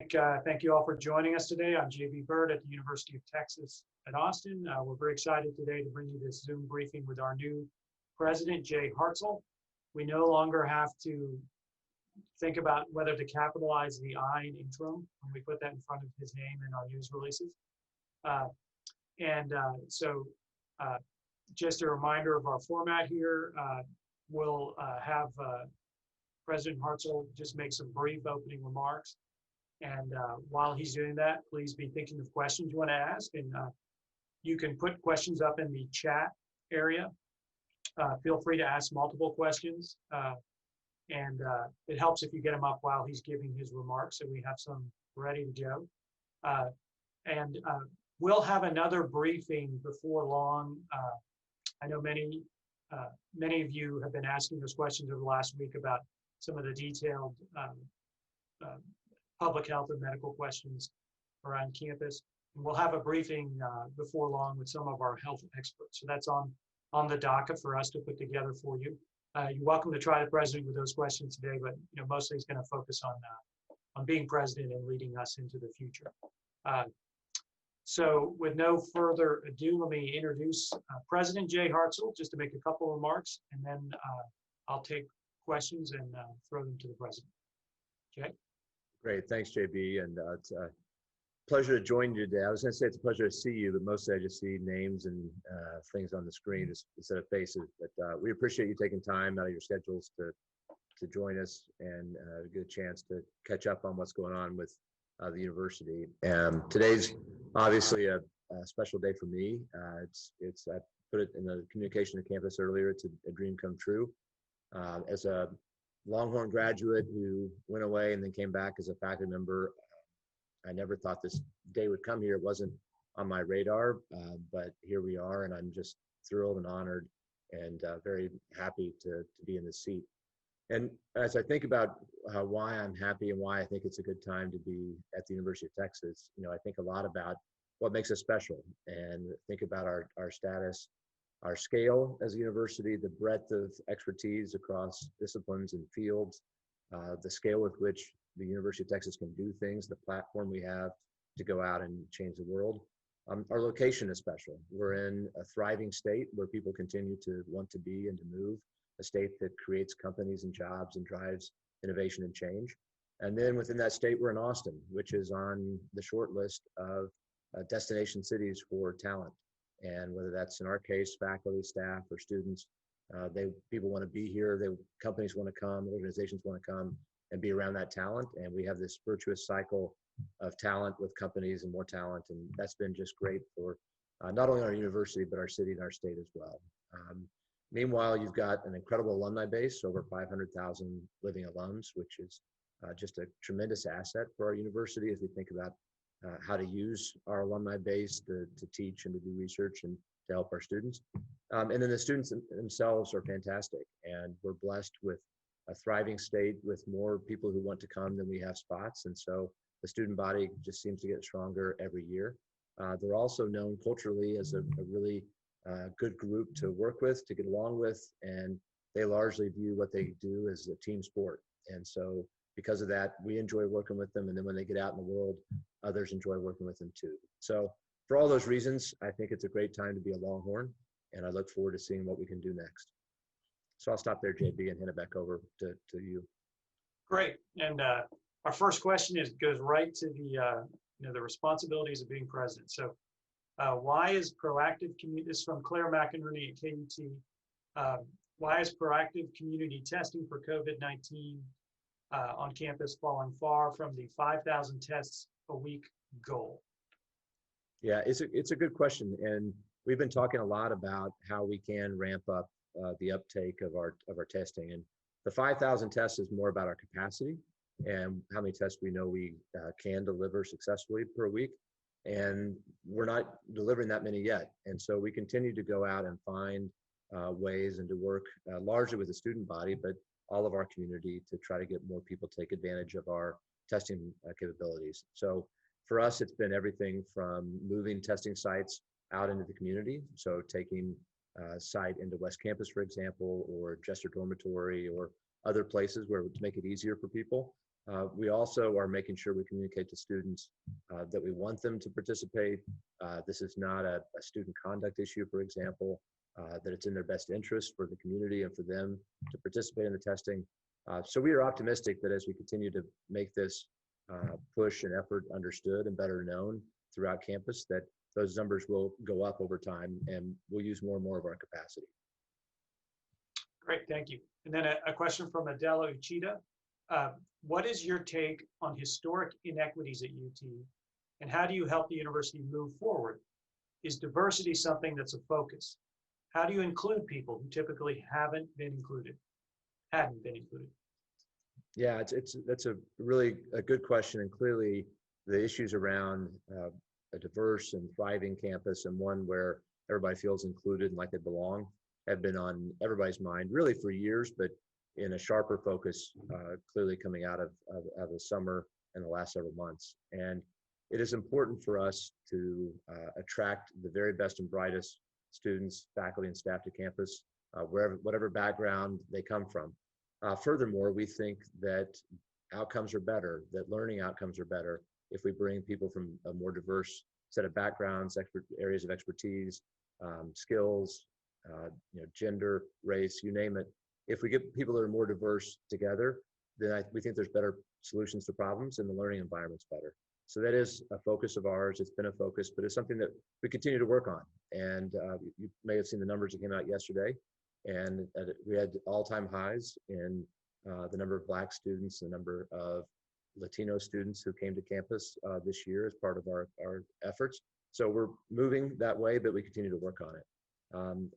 Thank you all for joining us today. I'm JB Bird at the University of Texas at Austin. We're very excited today to bring you this Zoom briefing with our new president, Jay Hartzell. We no longer have to think about whether to capitalize the I in interim when we put that in front of his name in our news releases. Just a reminder of our format here. We'll have President Hartzell just make some brief opening remarks. And while he's doing that, please be thinking of questions you want to ask. And you can put questions up in the chat area. Feel free to ask multiple questions. It helps if you get them up while he's giving his remarks so we have some ready to go. We'll have another briefing before long. I know many of you have been asking those questions over the last week about some of the detailed public health and medical questions around campus. And we'll have a briefing before long with some of our health experts. So that's on the docket for us to put together for you. You're welcome to try the president with those questions today, but mostly he's going to focus on being president and leading us into the future. So with no further ado, let me introduce President Jay Hartzell, just to make a couple remarks, and then I'll take questions and throw them to the president. Jay? Great, thanks, JB, and it's a pleasure to join you today. I was going to say it's a pleasure to see you, but mostly I just see names and things on the screen instead of faces. But we appreciate you taking time out of your schedules to join us and get a chance to catch up on what's going on with the university. Today's obviously a special day for me. I put it in the communication to campus earlier. It's a dream come true. As a Longhorn graduate who went away and then came back as a faculty member, I never thought this day would come here. It wasn't on my radar, but here we are, and I'm just thrilled and honored and very happy to be in this seat. And as I think about why I'm happy and why I think it's a good time to be at the University of Texas, I think a lot about what makes us special and think about our status, our scale as a university, the breadth of expertise across disciplines and fields, the scale with which the University of Texas can do things, the platform we have to go out and change the world. Our location is special. We're in a thriving state where people continue to want to be and to move, a state that creates companies and jobs and drives innovation and change. And then within that state, we're in Austin, which is on the short list of destination cities for talent. And whether that's in our case, faculty, staff, or students, people want to be here. Companies want to come, organizations want to come and be around that talent. And we have this virtuous cycle of talent with companies and more talent. And that's been just great for not only our university, but our city and our state as well. Meanwhile, you've got an incredible alumni base, over 500,000 living alums, which is just a tremendous asset for our university as we think about how to use our alumni base to teach and to do research and to help our students. And then the students themselves are fantastic. And we're blessed with a thriving state with more people who want to come than we have spots. And so the student body just seems to get stronger every year. They're also known culturally as a really good group to work with, to get along with, and they largely view what they do as a team sport. And so because of that, we enjoy working with them. And then when they get out in the world, others enjoy working with them too. So for all those reasons, I think it's a great time to be a Longhorn, and I look forward to seeing what we can do next. So I'll stop there, JB, and hand it back over to you. Great. And our first question goes right to the responsibilities of being president. So why is proactive community, this is from Claire McInerney at KUT, why is proactive community testing for COVID-19 on campus falling far from the 5,000 tests a week goal? Yeah, it's a good question. And we've been talking a lot about how we can ramp up the uptake of our testing. And the 5,000 tests is more about our capacity and how many tests we know we can deliver successfully per week. And we're not delivering that many yet. And so we continue to go out and find ways and to work largely with the student body, but all of our community to try to get more people to take advantage of our testing capabilities. So for us, it's been everything from moving testing sites out into the community. So taking a site into West Campus, for example, or Jester Dormitory or other places where to make it easier for people. We also are making sure we communicate to students that we want them to participate. This is not a student conduct issue, for example, that it's in their best interest for the community and for them to participate in the testing. So we are optimistic that as we continue to make this push and effort understood and better known throughout campus, that those numbers will go up over time and we'll use more and more of our capacity. Great, thank you. And then a question from Adela Uchida. What is your take on historic inequities at UT, and how do you help the university move forward? Is diversity something that's a focus? How do you include people who typically hadn't been included? Yeah, that's a really good question, and clearly the issues around a diverse and thriving campus and one where everybody feels included and like they belong have been on everybody's mind really for years, but in a sharper focus clearly coming out of the summer and the last several months. And it is important for us to attract the very best and brightest students, faculty, and staff to campus, whatever background they come from. Furthermore, we think that outcomes are better, that learning outcomes are better if we bring people from a more diverse set of backgrounds, areas of expertise, skills, gender, race, you name it. If we get people that are more diverse together, then we think there's better solutions to problems and the learning environment's better. So that is a focus of ours. It's been a focus, but it's something that we continue to work on. And you may have seen the numbers that came out yesterday. And we had all-time highs in the number of Black students, the number of Latino students who came to campus this year as part of our efforts. So we're moving that way, but we continue to work on it.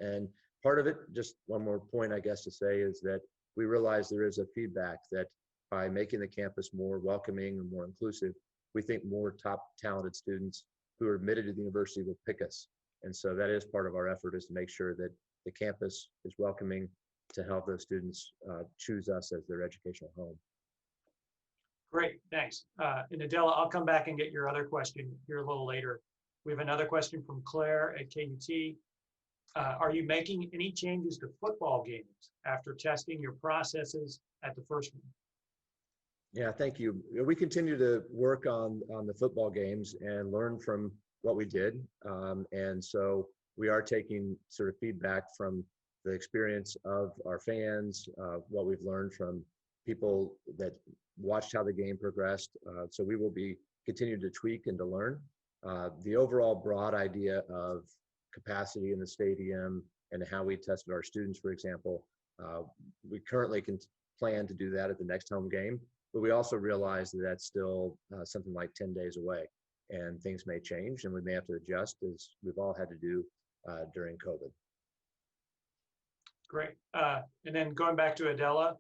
And part of it, just one more point, I guess, to say is that we realize there is a feedback that by making the campus more welcoming and more inclusive, we think more top talented students who are admitted to the university will pick us. And so that is part of our effort, is to make sure that the campus is welcoming to help those students choose us as their educational home. Great, thanks. And Adela, I'll come back and get your other question here a little later. We have another question from Claire at KUT. Are you making any changes to football games after testing your processes at the first one? Yeah, thank you. We continue to work on the football games and learn from what we did. And so we are taking sort of feedback from the experience of our fans, what we've learned from people that watched how the game progressed. So we will be continuing to tweak and to learn. The overall broad idea of capacity in the stadium and how we tested our students, for example, we currently can plan to do that at the next home game, but we also realize that that's still something like 10 days away, and things may change and we may have to adjust, as we've all had to do during COVID. Great. And then going back to Adela,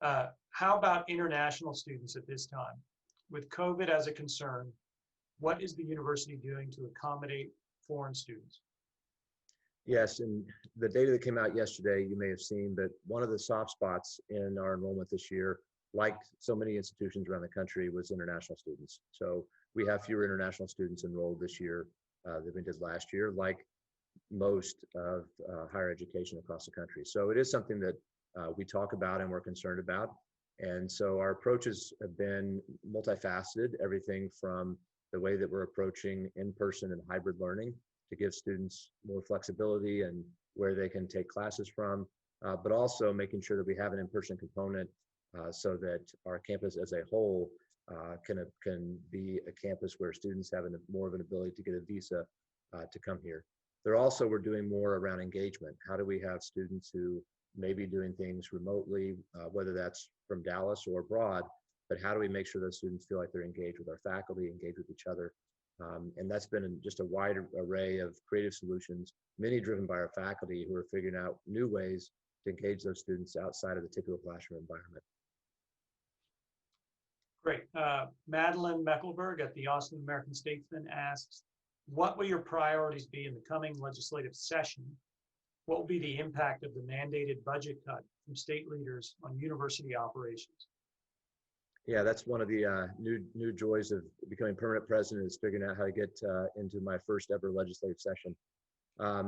how about international students at this time? With COVID as a concern, what is the university doing to accommodate foreign students? Yes, and the data that came out yesterday, you may have seen, but one of the soft spots in our enrollment this year, like so many institutions around the country, was international students. So we have fewer international students enrolled this year than we did last year, like most of higher education across the country. So it is something that we talk about and we're concerned about. And so our approaches have been multifaceted, everything from the way that we're approaching in-person and hybrid learning to give students more flexibility and where they can take classes from, but also making sure that we have an in-person component so that our campus as a whole can be a campus where students have more of an ability to get a visa to come here. We're doing more around engagement. How do we have students who may be doing things remotely, whether that's from Dallas or abroad, but how do we make sure those students feel like they're engaged with our faculty, engaged with each other? And that's been just a wide array of creative solutions, many driven by our faculty who are figuring out new ways to engage those students outside of the typical classroom environment. Great. Madeline Meckelberg at the Austin American Statesman asks, what will your priorities be in the coming legislative session? What will be the impact of the mandated budget cut from state leaders on university operations? Yeah, that's one of the new joys of becoming permanent president, is figuring out how to get into my first ever legislative session.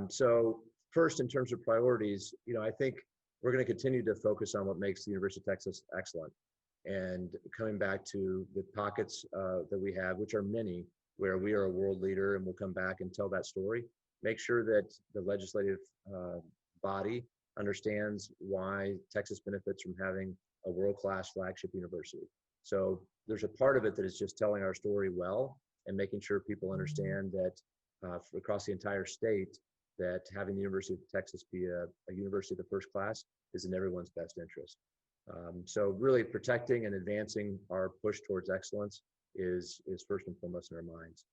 So first, in terms of priorities, I think we're going to continue to focus on what makes the University of Texas excellent. and coming back to the pockets that we have, which are many, where we are a world leader, and we'll come back and tell that story. Make sure that the legislative body understands why Texas benefits from having a world-class flagship university. So there's a part of it that is just telling our story well and making sure people understand that across the entire state, that having the University of Texas be a university of the first class is in everyone's best interest. So really protecting and advancing our push towards excellence is first and foremost in our minds.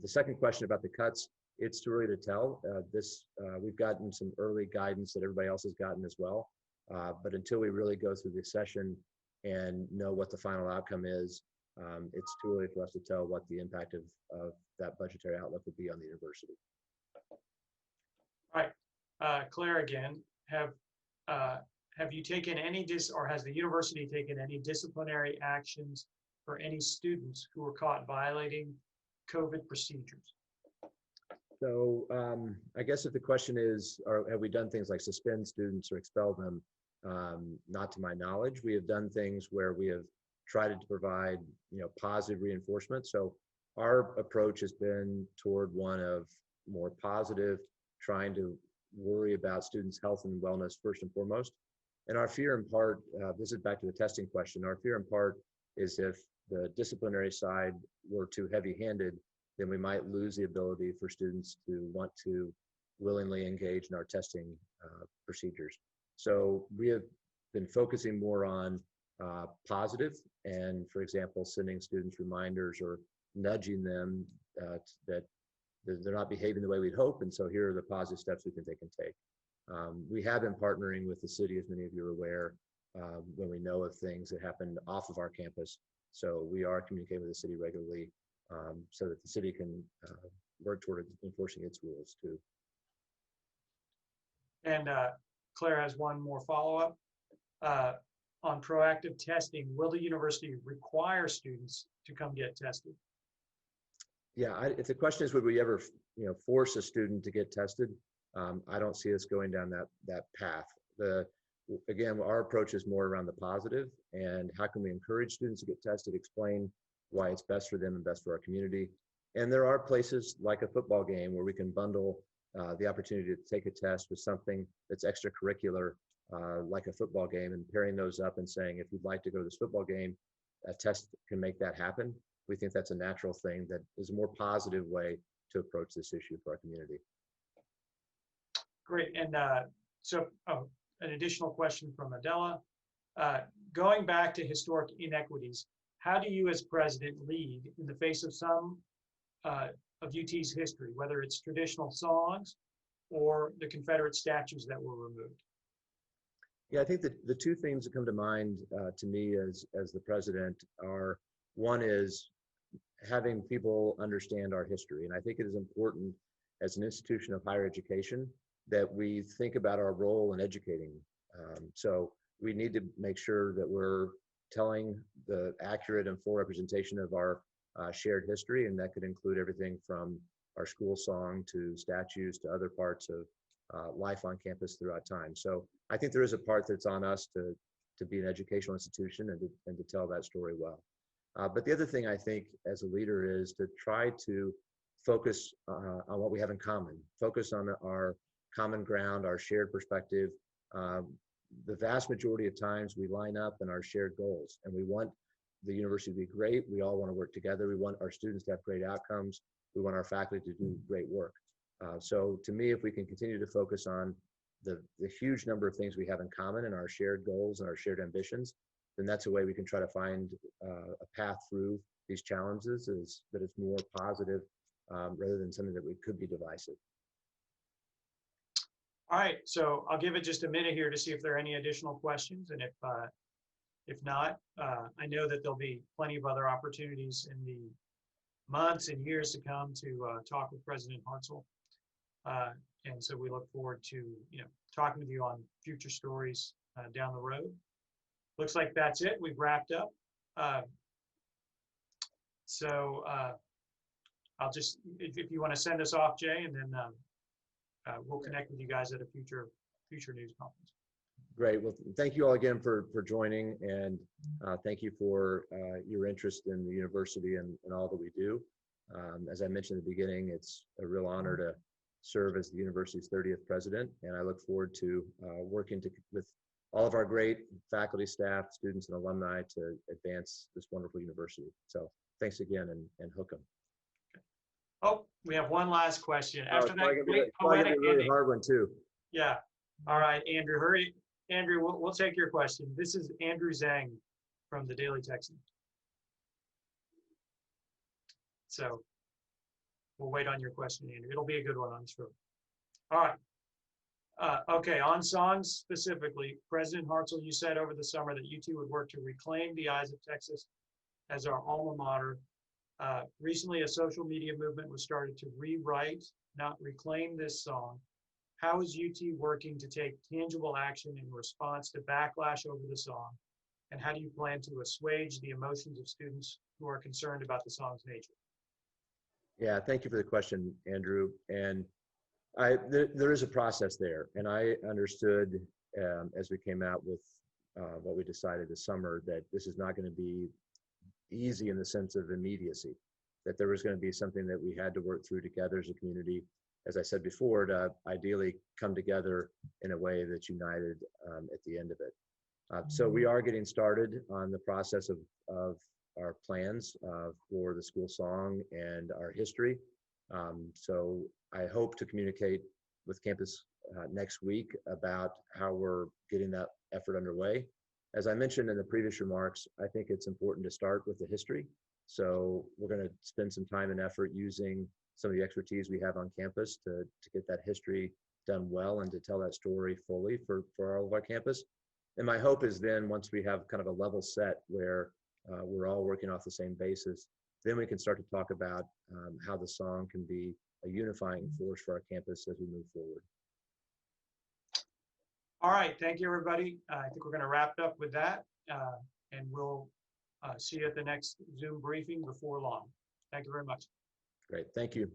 The second question about the cuts, it's too early to tell. We've gotten some early guidance that everybody else has gotten as well. But until we really go through the session and know what the final outcome is, it's too early for us to tell what the impact of that budgetary outlook would be on the university. All right, Claire, again, have you taken any or has the university taken any disciplinary actions for any students who were caught violating COVID procedures? So I guess if the question is, have we done things like suspend students or expel them? Not to my knowledge. We have done things where we have tried to provide, positive reinforcement. So our approach has been toward one of more positive, trying to worry about students' health and wellness first and foremost. And our fear in part, this is back to the testing question, our fear in part is if the disciplinary side were too heavy-handed, then we might lose the ability for students to want to willingly engage in our testing procedures. So we have been focusing more on positive and, for example, sending students reminders or nudging them that they're not behaving the way we'd hope, and so here are the positive steps we can take. We have been partnering with the city, as many of you are aware, when we know of things that happened off of our campus. So we are communicating with the city regularly so that the city can work toward enforcing its rules too. And Claire has one more follow-up. On proactive testing, will the university require students to come get tested? Yeah, if the question is, would we ever, force a student to get tested? I don't see us going down that path. Again, our approach is more around the positive and how can we encourage students to get tested, explain why it's best for them and best for our community. And there are places like a football game where we can bundle the opportunity to take a test with something that's extracurricular, like a football game, and pairing those up and saying, if you'd like to go to this football game, a test can make that happen. We think that's a natural thing that is a more positive way to approach this issue for our community. Great. And so an additional question from Adela. Going back to historic inequities, how do you as president lead in the face of some of UT's history, whether it's traditional songs or the Confederate statues that were removed? Yeah, I think that the two things that come to mind to me as the president are, one is having people understand our history. And I think it is important as an institution of higher education that we think about our role in educating. So we need to make sure that we're telling the accurate and full representation of our shared history, and that could include everything from our school song to statues to other parts of life on campus throughout time. So I think there is a part that's on us to be an educational institution and to tell that story well. But the other thing I think as a leader is to try to focus on what we have in common, focus on our common ground, our shared perspective. The vast majority of times we line up in our shared goals, and we want the university to be great. We all want to work together. We want our students to have great outcomes. We want our faculty to do great work. So to me, if we can continue to focus on the huge number of things we have in common and our shared goals and our shared ambitions, then that's a way we can try to find a path through these challenges that is more positive rather than something that could be divisive. All right, so I'll give it just a minute here to see if there are any additional questions, and if not, I know that there'll be plenty of other opportunities in the months and years to come to talk with President Hartzell, and so we look forward to talking with you on future stories down the road. Looks like that's it. We've wrapped up. So I'll just, if you want to send us off, Jay, and then we'll connect with you guys at a future news conference. Great. Well, thank you all again for joining, and thank you for your interest in the university and all that we do. As I mentioned at the beginning, it's a real honor to serve as the university's 30th president, and I look forward to working with all of our great faculty, staff, students, and alumni to advance this wonderful university. So thanks again, and hook 'em. Oh, we have one last question. Oh, After it's that probably great gonna be poetic a really ending. hard one too. Yeah. All right, Andrew, hurry. Andrew, we'll take your question. This is Andrew Zhang from the Daily Texan. So we'll wait on your question, Andrew. It'll be a good one, I'm sure. All right. Okay, on songs specifically, President Hartzell, you said over the summer that UT would work to reclaim the eyes of Texas as our alma mater. Recently, a social media movement was started to rewrite, not reclaim this song. How is UT working to take tangible action in response to backlash over the song? And how do you plan to assuage the emotions of students who are concerned about the song's nature? Yeah, thank you for the question, Andrew. And there is a process there. And I understood as we came out with what we decided this summer that this is not going to be easy in the sense of immediacy, that there was going to be something that we had to work through together as a community, as I said before, to ideally come together in a way that's united at the end of it. So we are getting started on the process of our plans for the school song and our history. So I hope to communicate with campus next week about how we're getting that effort underway. As I mentioned in the previous remarks, I think it's important to start with the history. So we're going to spend some time and effort using some of the expertise we have on campus to get that history done well and to tell that story fully for all of our campus. And my hope is then once we have kind of a level set where we're all working off the same basis, then we can start to talk about how the song can be a unifying force for our campus as we move forward. All right, thank you, everybody. I think we're going to wrap it up with that, and we'll see you at the next Zoom briefing before long. Thank you very much. Great, thank you.